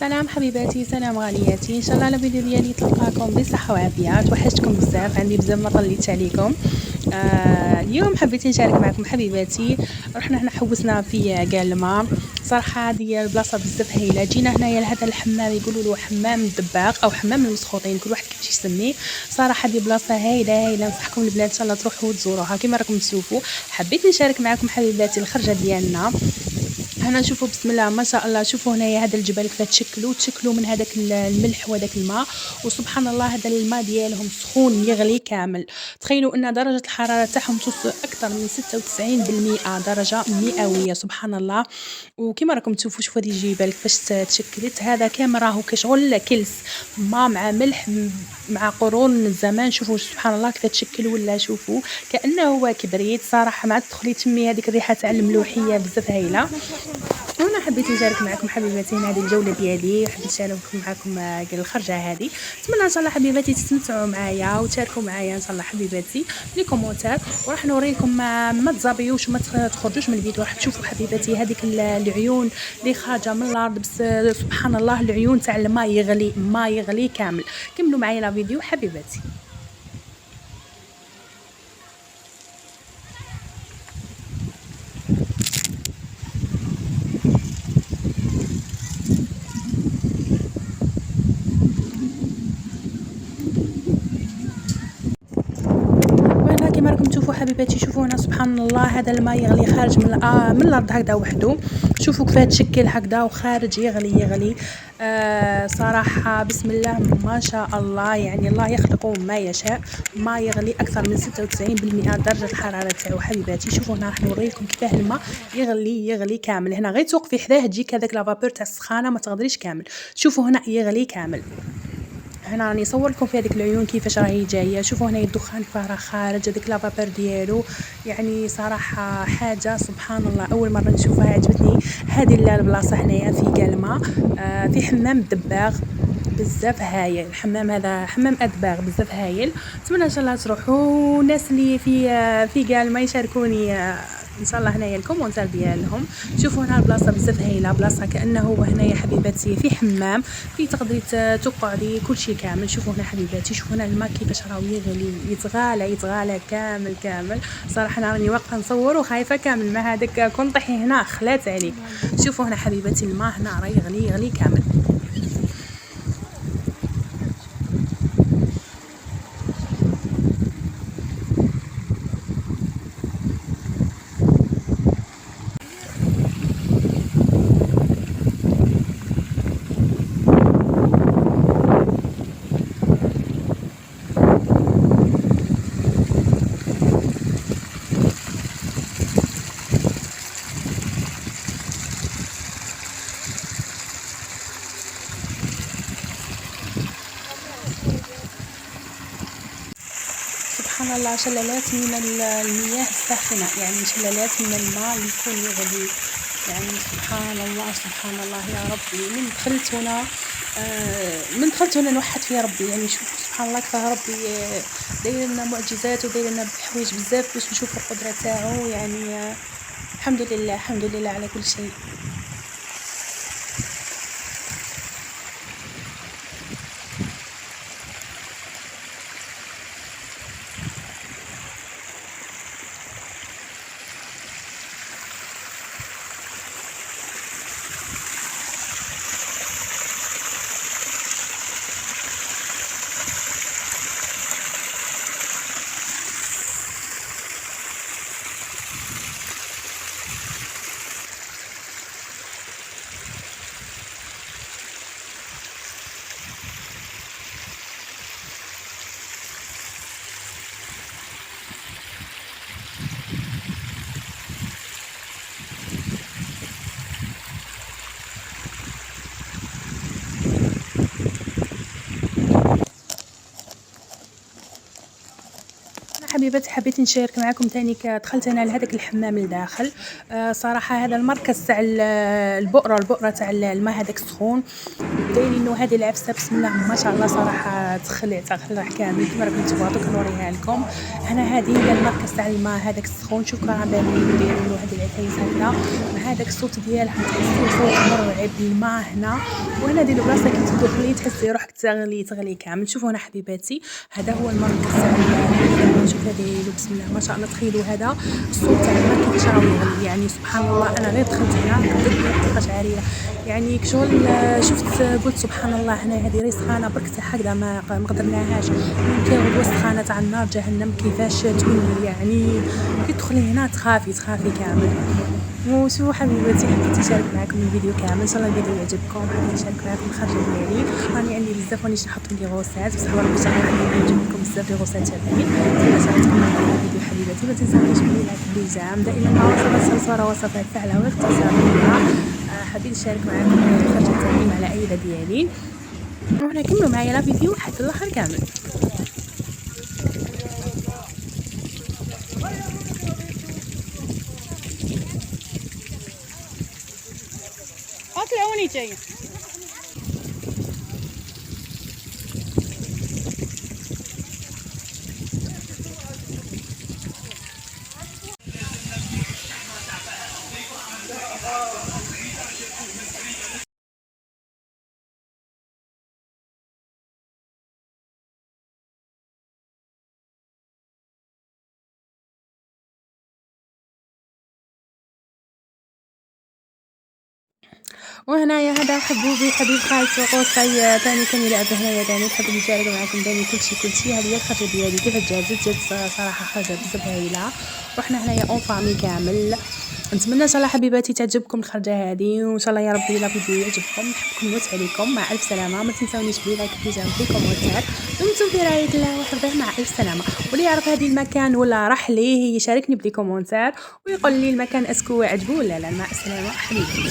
سلام حبيباتي، سلام غالياتي، ان شاء الله الفيديو ديالي تلقاكم بصحه وعافيه. توحشتكم بزاف، عندي بزاف ما طليت عليكم. اليوم حبيت نشارك معكم حبيباتي. رحنا هنا حوسنا في قالما. صراحه هذه البلاصه بزاف هايله. جينا هنايا لهذا الحمام، يقولوا له حمام الدباغ او حمام المسخوطين، كل واحد كيفاش يسميه. صراحه هذه بلاصه هايله هايله، نصحكم البنات ان شاء الله تروحوا وتزوروها كما راكم تشوفوا. حبيت نشارك معكم حبيباتي الخرجه ديالنا. هنا نشوفوا بسم الله ما شاء الله. شوفوا هنايا هذا الجبل كيف تشكلوا من هذاك الملح وهذاك الماء، وسبحان الله هذا الماء ديالهم سخون يغلي كامل. تخيلوا ان درجه الحراره تاعهم توصل اكثر من 96% درجه مئويه، سبحان الله. وكما راكم تشوفوا، شوفوا هذه الجبال كيفاش تشكلت. هذا كامل راهو كشغل كلس ماء مع ملح مع قرون من الزمان. شوفوا سبحان الله كيف تشكل، ولا شوفوا كانه هو كبريت. صراحه مع تدخلي تمي هذيك الريحه تاع الملوحيه بزاف هايله. وانا حبيت نشارك معكم حبيباتي هذه الجوله ديالي، حبيت نشارك معكم الخرجه هذه. نتمنى ان شاء الله حبيباتي تستمتعوا معايا وتشاركوا معايا ان شاء الله حبيباتي لي كومونتير. وراح نوريكم ما تزابيوش وما تخرجوش من الفيديو. راح تشوفوا حبيباتي هذيك العيون اللي خارجه من الارض، بس سبحان الله العيون تاع الماء يغلي، ما يغلي كامل. كملوا معايا لا فيديو حبيباتي. كما راكم تشوفوا حبيباتي، شوفوا هنا سبحان الله هذا الماء يغلي خارج من الارض هكذا وحده. شوفوا كيف تشكل هكذا وخارج يغلي. صراحه بسم الله ما شاء الله، يعني الله يخلق ما يشاء. ما يغلي اكثر من 96% درجه الحراره تاعو حبيباتي. شوفوا هنا راح نوريكم كيفاه الماء يغلي كامل. هنا غير توقفي حداه تجيك هذاك لافابور تاع السخانه ما تقدريش كامل. شوفوا هنا يغلي كامل. هنا راني نصور لكم في هذيك العيون كيفاش راهي جايه. شوفوا هنا الدخان كيف راه خارج، هذيك لافابور ديالو. يعني صراحه حاجه سبحان الله، اول مره نشوفها، عجبتني هذه البلاصه هنايا في قالما. في حمام الدباغ بزاف هايل. الحمام هذا حمام ادباغ بزاف هايل. نتمنى ان شاء الله تروحوا. الناس اللي في قالما يشاركوني ان شاء الله هنايا الكومونتير ديالهم. شوفوا هنا البلاصه بزاف هايله، بلاصه كانه هنايا حبيباتي في حمام، في تقدري تقعدي كلشي كامل. شوفوا هنا حبيباتي، شوفوا هنا الماء كيفاش راهو يغلي، يتغالى كامل. صراحه انا راني واقفه نصور وخايفه كامل مع هذاك كون طيحي هنا خلات عليك. شوفوا هنا حبيباتي الماء هنا راه يغلي كامل. سبحان الله، شلالات من المياه الساخنة، يعني شلالات من الماء اللي يكون يغلي. يعني سبحان الله يا ربي. من دخلت هنا نوحد في ربي. يعني شوفوا سبحان الله كيف ربي داير لنا معجزات وداير لنا بحوايج بزاف باش نشوفوا القدرة تاعو. يعني الحمد لله على كل شيء. حبيباتي حبيت نشارك معكم تاني. دخلت انا لهذاك الحمام لداخل. صراحه هذا المركز تاع البؤره تاع الماء هذاك سخون. دايرين هذه العفسه بسم الله ما شاء الله صراحه تخلع كامل كما راكم تبغوا كنوريها لكم. هنا هذه هي المركز تاع الماء هذاك السخون، شوف راه باينين دايرين له هذه العفايس هكذا مع هذاك الصوت ديالها تحسي صوت مرعب. الماء هنا وهنا ديال البلاصه كي تدخلي تحسي روحك تغلي كامل. شوفوا هنا حبيباتي هذا هو المركز تاع الماء، شوف هذه بسم الله ما شاء الله. تخيلوا هذا الصوت تاع الماء كيفاش راه يغلي، يعني سبحان الله. انا غير دخلت هنا بدات نطيق شعريه يعني كشغل شفت قلت سبحان الله. هنا هذه راه سخانه برك هكذا ما قدرناهاش. ممكن غدوه سخانه تاع النار جهنم كيفاش تولي، يعني كي تدخلي هنا تخافي كامل. وشوفوا حبيباتي حبيت نشارك معكم الفيديو كامل، ان شاء الله الفيديو يعجبكم. حبيت نشارك معكم الخرجه ديالي، راني عندي بزاف ونيش نحط لي غوصات بصح ربي ان شاء الله غادي يعجبكم بزاف لي غوصات تاعي. تما شاركتكم الفيديو حبيباتي، ما تنساوش بلي لايك بالجام دائما مع وصفات فعله واختصار. حبيت نشارك معكم الخرجه تاعي مع العائله ديالي، وهنا كملوا معايا لا فيديو حتى الاخر كامل. اطلعوني جايه وهنايا هذا حبوبي حبيب خالتي وقوصي ثاني كان يلعب هنايا ثاني. نحب نشارك معكم ثاني كلشي. هذه هي الخرجه ديالي كيف جات صراحه خرجه بزاف هايله. رحنا هنايا اون فامي كامل. نتمنى ان شاء الله حبيباتي تعجبكم الخرجه هذه، وان شاء الله يا ربي لا فيديو يعجبكم. نحبكم نموت عليكم. مع الف سلامه. ما تنساونيش بلي لايك بيجام في كومنتات. دمتم في رعايه الله وحفظه. مع الف سلامه. واللي يعرف هذه المكان ولا راح ليه يشاركني بلي كومنتات ويقول لي المكان اسكو عجبو ولا لا. مع السلامه حبيباتي.